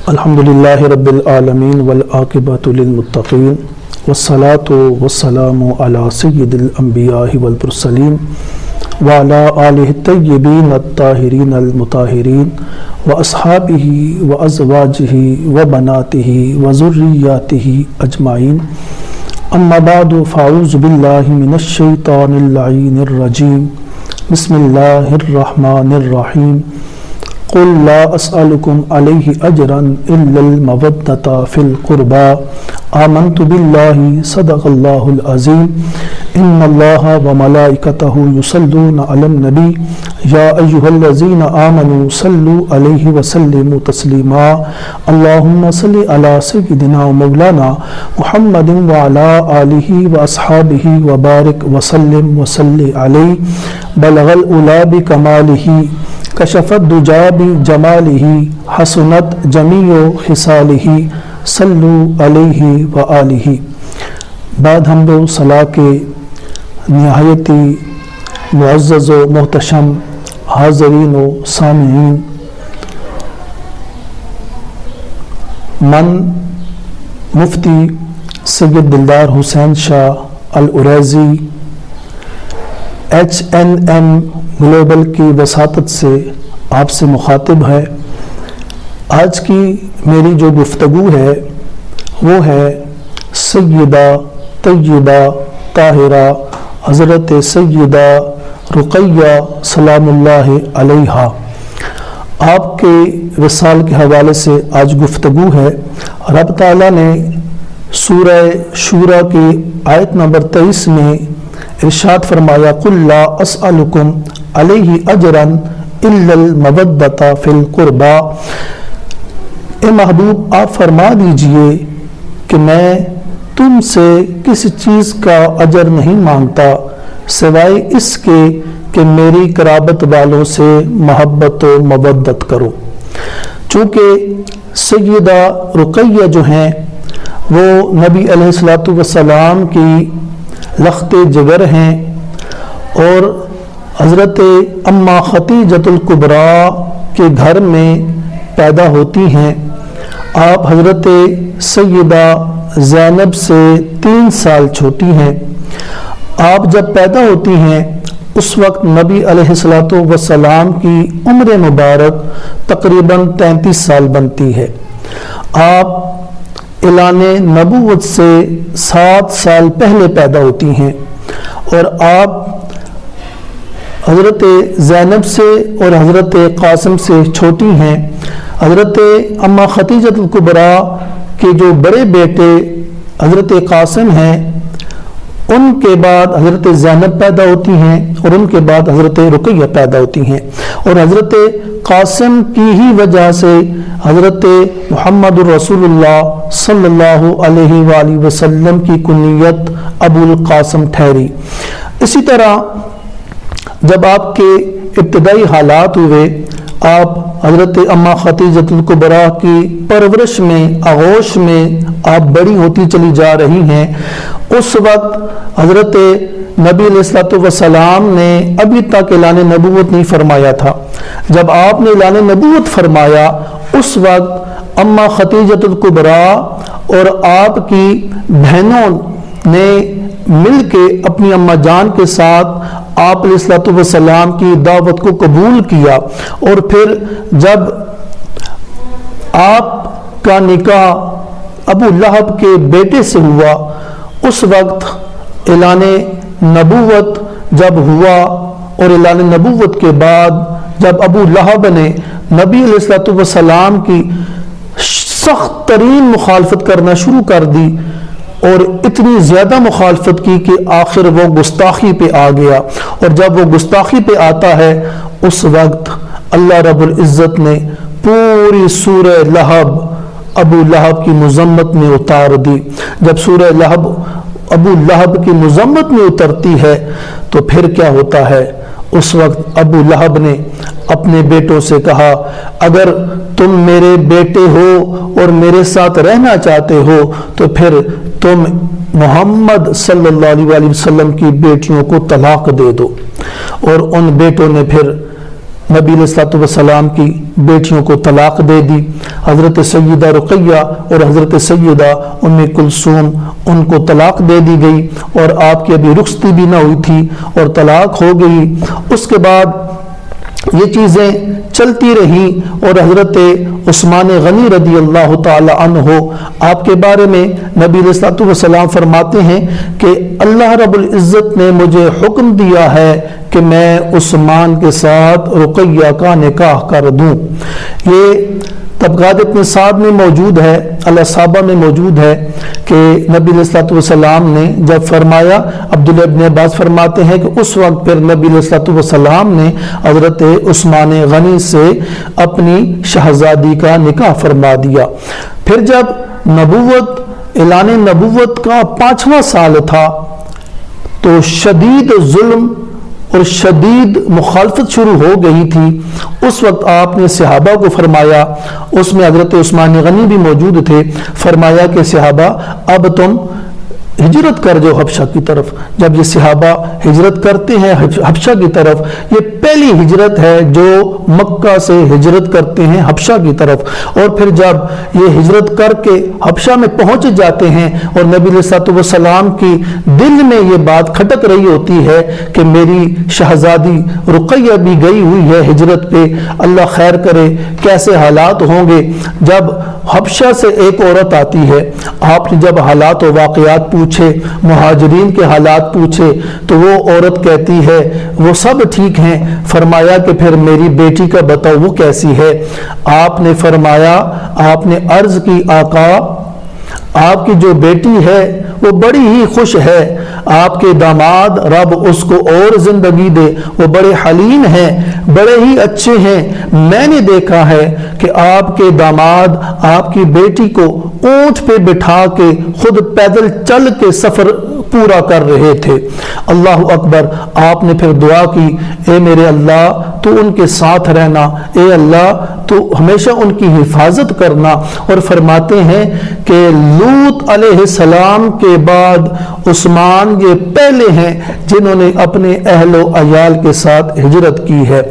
الحمدللہ رب العالمین والعاقبۃ للمتقین والصلاۃ والسلام علی سید الانبیاء والمرسلین وعلی آلہ الطیبین الطاہرین المطہرین واصحابہ وازواجہ وبناتہ وذریاتہ اجمعین اما بعد فاعوذ باللہ من الشیطان اللعین الرجیم بسم اللہ الرحمن الرحیم قل لا اسألكم علیہ اجرا الا المودۃ فی القربى آمنت باللہ صدق اللہ العظیم ان اللہ وملائکتہ یصلون علی النبی یا ایہا الذین آمنوا صلوا علیہ وسلموا تسلیما اللہم صل علی سیدنا مولانا محمد وعلی آلہ واصحابہ وبارک وسلم وصلی علیہ بلغ العلا بکمالہ کشف الدجا بجمالہ حسنت جمیع خصالہ صلو علیہ وآلہ۔ بعد حمد و صلاح کے نہایت معزز و محتشم حاضرین و سامعین، من مفتی سید دلدار حسین شاہ العریضی HNM گلوبل کی وساطت سے آپ سے مخاطب ہے۔ آج کی میری جو گفتگو ہے وہ ہے سیدہ طیبہ طاہرہ حضرت سیدہ رقیہ سلام اللہ علیہا۔ آپ کے وصال کے حوالے سے آج گفتگو ہے۔ رب تعالیٰ نے سورہ شورى کی آیت نمبر 23 میں ارشاد فرمایا قل لا اسألکم علیہ اجرا الا المودۃ فی القربى، اے محبوب آپ فرما دیجئے کہ میں تم سے کسی چیز کا اجر نہیں مانگتا سوائے اس کے کہ میری قرابت والوں سے محبت و مودت کرو۔ چونکہ سیدہ رقیہ جو ہیں وہ نبی علیہ السلام کی لخت جگر ہیں اور حضرت اماں خدیجۃ الکبریٰ کے گھر میں پیدا ہوتی ہیں۔ آپ حضرت سیدہ زینب سے 3 سال چھوٹی ہیں۔ آپ جب پیدا ہوتی ہیں اس وقت نبی علیہ السلام کی عمر مبارک تقریباً 33 سال بنتی ہے۔ آپ اعلان نبوت سے 7 سال پہلے پیدا ہوتی ہیں اور آپ حضرت زینب سے اور حضرت قاسم سے چھوٹی ہیں۔ حضرت اماں خدیجۃ الکبریٰ کے جو بڑے بیٹے حضرت قاسم ہیں ان کے بعد حضرت زینب پیدا ہوتی ہیں اور ان کے بعد حضرت رقیہ پیدا ہوتی ہیں، اور حضرت قاسم کی ہی وجہ سے حضرت محمد رسول اللہ صلی اللہ علیہ وآلہ وسلم کی کنیت ابو القاسم ٹھہری۔ اسی طرح جب آپ کے ابتدائی حالات ہوئے، آپ حضرت اماں خدیجۃ الکبریٰ کی پرورش میں آغوش میں آپ بڑی ہوتی چلی جا رہی ہیں۔ اس وقت حضرت نبی علیہ السلام نے ابھی تک اعلان نبوت نہیں فرمایا تھا۔ جب آپ نے اعلان نبوت فرمایا اس وقت اماں خدیجۃ الکبریٰ اور آپ کی بہنوں نے مل کے اپنی اماں جان کے ساتھ آپ علیہ السلام کی دعوت کو قبول کیا، اور پھر جب آپ کا نکاح ابو لہب کے بیٹے سے ہوا اس وقت اعلان نبوت جب ہوا، اور اعلان نبوت کے بعد جب ابو لہب نے نبی علیہ السلام کی سخت ترین مخالفت کرنا شروع کر دی اور اتنی زیادہ مخالفت کی کہ آخر وہ گستاخی پہ آ گیا، اور جب وہ گستاخی پہ آتا ہے اس وقت اللہ رب العزت نے پوری سورہ لہب ابو لہب کی مذمت میں اتار دی۔ جب سورہ لہب ابو لہب کی مذمت میں اترتی ہے تو پھر کیا ہوتا ہے؟ اس وقت ابو لہب نے اپنے بیٹوں سے کہا اگر تم میرے بیٹے ہو اور میرے ساتھ رہنا چاہتے ہو تو پھر تم محمد صلی اللہ علیہ وسلم کی بیٹیوں کو طلاق دے دو۔ اور ان بیٹوں نے پھر नबी अलैहिस्सलाम की बेटियों को तलाक दे दी। हज़रत सैयदा रुक़ैया और हज़रत सैयदा उम्मे कुलसूम उनको तलाक दे दी गई और आपकी अभी रुख़्सती भी ना हुई थी और तलाक हो गई। उसके बाद ये चीज़ें चलती रही और हज़रत उस्मान गनी रदी अल्लाह ताला अन्हो आपके बारे में नबी अलैहिस्सलाम फरमाते हैं कि अल्लाह रब्बुल इज़्ज़त ने मुझे हुक्म दिया है कि मैं उस्मान के साथ रुक़ैया का निकाह कर दूं। ये तबक़ात इब्न साद में मौजूद है, अल-असाबा में मौजूद है कि नबी अलैहिस्सलाम ने जब फरमाया, अब्दुल्लाह इब्न अब्बास फरमाते हैं कि उस वक्त फिर नबी अलैहिस्सलाम ने हज़रत उस्मान गनी से अपनी शहज़ादी का निकाह फरमा दिया। फिर जब नबूवत ऐलान नबूवत का 5वां साल था तो शदीद जुल्म और शदीद मुखालफत शुरू हो गई थी। उस वक्त आपने सहाबा को फरमाया, उसमें हज़रत उस्मान गनी भी मौजूद थे, फरमाया कि सहाबा अब तुम हिजरत कर जाओ हबशा की तरफ। जब ये सहाबा हिजरत करते हैं हबशा की तरफ, ये पहली हिजरत है जो मक्का से हिजरत करते हैं हबशा की तरफ। और फिर जब ये हिजरत करके हबशा में पहुंच जाते हैं और नबी अलैहिस्सलाम की दिल में ये बात खटक रही होती है कि मेरी शहजादी रुक़ैया भी गई हुई है हिजरत पे, अल्लाह खैर करे, कैसे हालात होंगे। जब हबशा से एक औरत आती है, आपने जब हालात व वाक़यात पूछे, मुहाजिरीन के हालात पूछे, तो वो औरत कहती है वो सब ठीक हैं। फरमाया कि फिर मेरी बेटी का बताओ वो कैसी है। आपने फरमाया, आपने अर्ज की आका आपकी जो बेटी है वो बड़ी ही खुश है, आपके दामाद रब उसको और जिंदगी दे, वो बड़े हलीम हैं, बड़े ही अच्छे हैं। मैंने देखा है कि आपके दामाद आपकी बेटी को ऊंट पे बिठा के खुद पैदल चल के सफर पूरा कर रहे थे। अल्लाह अकबर। आपने फिर दुआ की, ए मेरे अल्लाह तू उनके साथ रहना, ए अल्लाह तू हमेशा उनकी हिफाजत करना। और फरमाते हैं कि लूत अलैहिस्सलाम के बाद उस्मान ये पहले हैं जिन्होंने अपने अहलो अयाल के साथ हिजरत की है।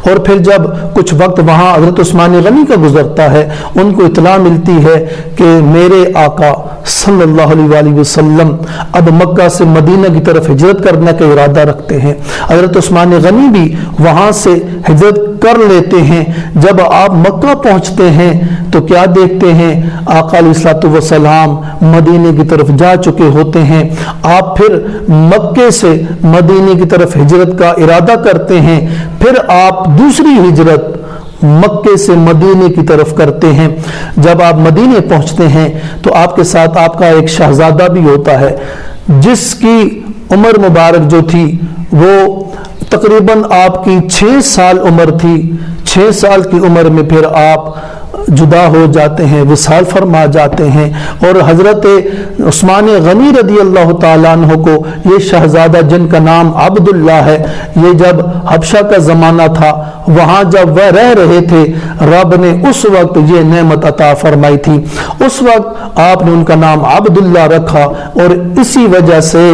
और फिर जब कुछ वक्त वहाँ हज़रत उस्मान गनी का गुजरता है, उनको इत्तला मिलती है कि मेरे आका सल्लल्लाहु अलैहि वसल्लम अब मक्का से मदीना की तरफ हिजरत करने का इरादा रखते हैं। हज़रत उस्मान गनी भी वहाँ से हिजरत कर लेते हैं। जब आप मक्का पहुँचते हैं तो क्या देखते हैं, आका अलैहिस्सलातु वस्सलाम मदीने की तरफ जा चुके होते हैं। आप फिर मक्के से मदीने की तरफ हिजरत का इरादा करते हैं। फिर आप दूसरी हिजरत मक्के से मदीने की तरफ करते हैं। जब आप मदीने पहुंचते हैं तो आपके साथ आपका एक शहजादा भी होता है जिसकी उम्र मुबारक जो थी वो तकरीबन आपकी 6 साल उम्र थी। 6 साल की उम्र में फिर आप जुदा हो जाते हैं, विसाल फरमा जाते हैं। और हज़रत उस्मान गनी रदी अल्लाह ताला अन्हु को ये शहजादा जिनका नाम अब्दुल्ला है, ये जब हबशा का ज़माना था वहाँ जब वह रह रहे थे, रब ने उस वक्त ये नेमत अता फरमाई थी। उस वक्त आपने उनका नाम अब्दुल्ला रखा और इसी वजह से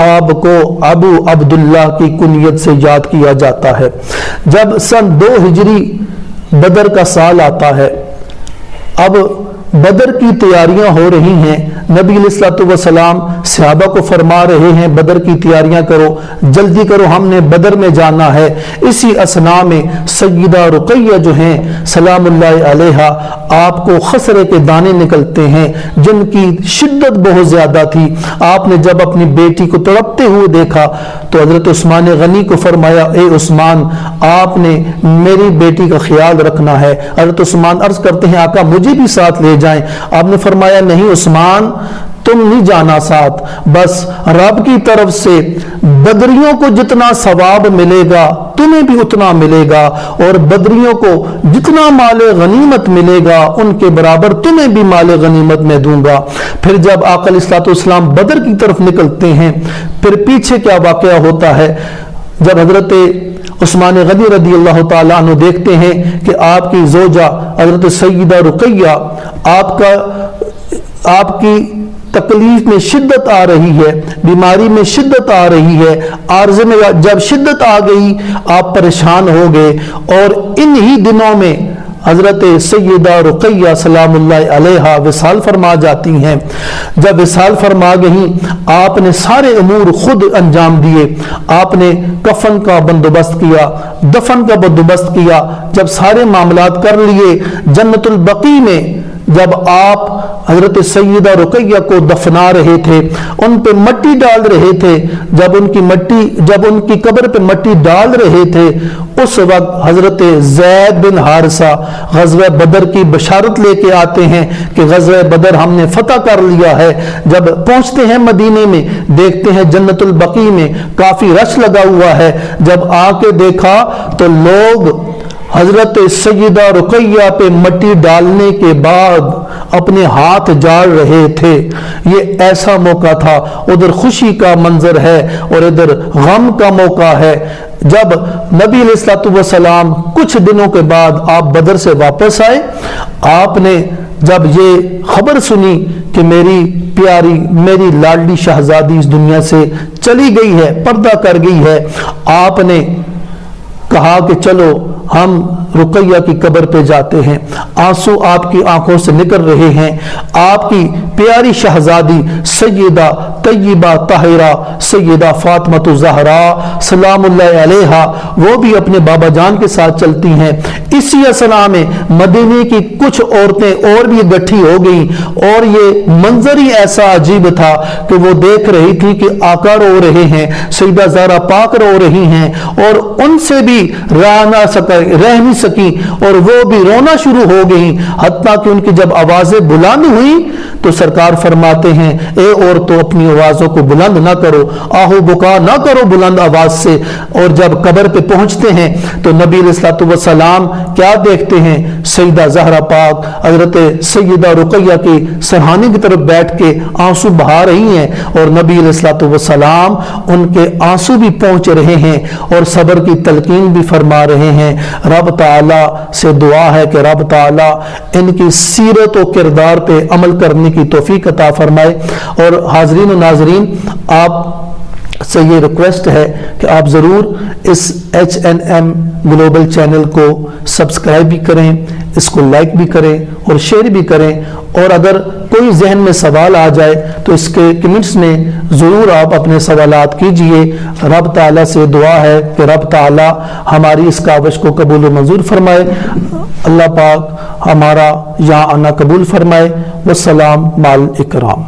आपको अबू अब्दुल्ला की कुनियत से याद किया जाता है। जब सन 2 हिजरी बदर का साल आता है, अब बदर की तैयारियां हो रही हैं। नबी अलैहिस्सलाम सहाबा को फरमा रहे हैं बदर की तैयारियां करो, जल्दी करो, हमने बदर में जाना है। इसी असना में सय्यदा रुक़ैया जो हैं सलामुल्लाहि अलैहा, आपको खसरे के दाने निकलते हैं जिनकी शिद्दत बहुत ज्यादा थी। आपने जब अपनी बेटी को तड़पते हुए देखा तो हजरत उस्मान गनी को फरमाया, ए उस्मान आपने मेरी बेटी का ख्याल रखना है। हजरत उस्मान अर्ज करते हैं, आका मुझे भी साथ ले जाएं। आपने फरमाया, नहीं उस्मान तुम नहीं जाना साथ, बस रब की तरफ से बदरियों को जितना सवाब मिलेगा तुम्हें भी उतना मिलेगा और बदरियों को जितना माले गनीमत मिलेगा उनके बराबर तुम्हें भी माले गनीमत में दूंगा। फिर जब आका अलैहिस्सलाम बदर की तरफ निकलते हैं, फिर पीछे क्या वाकया होता है, जब हजरत उस्मान गनी रदी अल्लाह ताला अन्हु देखते हैं कि आपकी जोजा हजरत सय्यदा रुक़ैया आपकी तकलीफ में शिद्दत आ रही है, बीमारी में शिद्दत आ रही है, आर्ज़े में जब शिद्दत आ गई आप परेशान हो गए। और इन्हीं दिनों में हज़रत सैयदा रुक़ैया सलामुल्लाह अलैहा विसाल फरमा जाती हैं। जब विसाल फरमा गई आपने सारे अमूर खुद अंजाम दिए। आपने कफन का बंदोबस्त किया, दफन का बंदोबस्त किया। जब सारे मामलात कर लिए, जन्नतुल बकी में जब आप हज़रत सैयदा रुक़ैया को दफना रहे थे, उन पे मट्टी डाल रहे थे, जब उनकी कब्र पे मट्टी डाल रहे थे, उस वक्त हज़रत ज़ैद बिन हारिसा ग़ज़वा बदर की बशारत लेके आते हैं कि ग़ज़वा बदर हमने फतह कर लिया है। जब पहुंचते हैं मदीने में, देखते हैं जन्नतुल बकी में काफ़ी रश लगा हुआ है। जब आके देखा तो लोग हज़रत सैयदा रुक़ैया पे मट्टी डालने के बाद अपने हाथ जाड़ रहे थे। ये ऐसा मौका था, उधर खुशी का मंजर है और इधर गम का मौका है। जब नबी अलैहिस्सलाम कुछ दिनों के बाद आप बदर से वापस आए, आपने जब ये खबर सुनी कि मेरी प्यारी, मेरी लाडली शहजादी इस दुनिया से चली गई है, पर्दा कर गई है, आपने कहा कि चलो हम रुक़ैया की कब्र पे जाते हैं। आंसू आपकी आंखों से निकल रहे हैं। आपकी प्यारी शहजादी सैयदा तय्यबा ताहिरा सैयदा फातिमा ज़हरा सलामुल्लाह अलैहा वो भी अपने बाबा जान के साथ चलती हैं। इसी असना में मदीने की कुछ औरतें और भी इकट्ठी हो गई और ये मंजर ही ऐसा अजीब था कि वो देख रही थी कि आका रो रहे हैं, सैयदा ज़हरा पाक रो रही हैं और उनसे भी रह नहीं सकी और वो भी रोना शुरू हो गई। हत्ता कि उनकी जब आवाजें बुलंद हुई तो सरकार फरमाते हैं, ए औरतों अपनी आवाजों को बुलंद ना करो, आहो बुका ना करो बुलंद आवाज से। और जब कब्र पे पहुंचते हैं तो नबी अलैहिस्सलाम क्या देखते हैं, सैयदा ज़हरा पाक हज़रत सैयदा रुक़ैया की सरहाने की तरफ बैठ के आंसू बहा रही हैं और नबी अलैहिस्सलाम उनके आंसू भी पहुंच रहे हैं और सब्र की तलकीन भी फरमा रहे हैं। रब ताला से दुआ है कि रब ताला इनकी सीरत और किरदार पे अमल करने की तौफीक अता फरमाए। और हाज़रीन और नाज़रीन, आप से ये रिक्वेस्ट है कि आप ज़रूर इस HNM ग्लोबल चैनल को सब्सक्राइब भी करें, इसको लाइक भी करें और शेयर भी करें। और अगर कोई जहन में सवाल आ जाए तो इसके कमेंट्स में ज़रूर आप अपने सवालात कीजिए। रब ताला से दुआ है कि रब ताला हमारी इस काविश को कबूल व मंजूर फरमाए। अल्लाह पाक हमारा यहाँ आना कबूल फरमाए। वस्सलाम माल इकराम।